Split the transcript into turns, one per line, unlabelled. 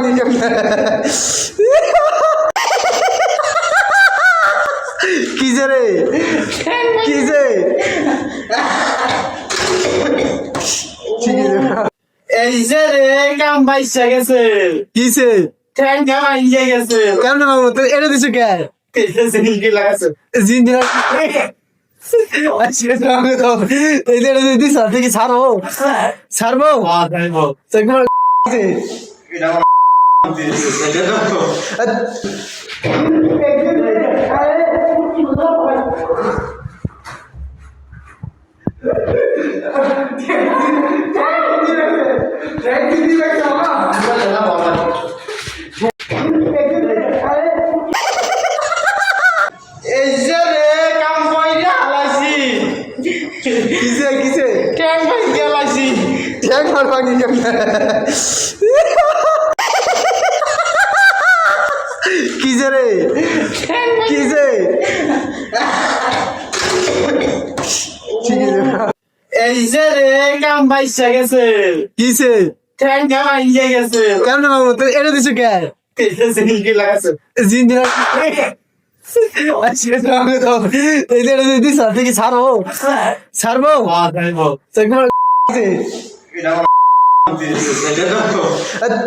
ভাঙি কেমনে কিসে রে কিসে
এই যে রে কাম বাইসা গেছে
কিসে
ঠ্যাং কাম আইয়ে গেছে
কেমনে মামু তো এটা দিছো কে
জিনিস লাগাছে
জিন্দিরা আজকে তো আমি তো এটা দিছ থেকে ছাড়বো ছাড়বো
যাইবো
একবার
এটা এই যে রে কাম কইরা হালাইছি
কিসে কিসে
ঠ্যাং ভাই গেলাইছি
ঠ্যাং মার ভাঙি কেমনে কিসে রে কিসে
এই যে রে কাম বাইসা গেছে
কিসে
ঠ্যাং কাম আইয়ে গেছে
কেমনে মামু তো এটা দিছো কে
জিনিস লাগাছে
জিন্দিরা আজকে তো আমি তো এটা দিছ থেকে ছাড়বো ছাড়বো
যাইবো
একবার
এটা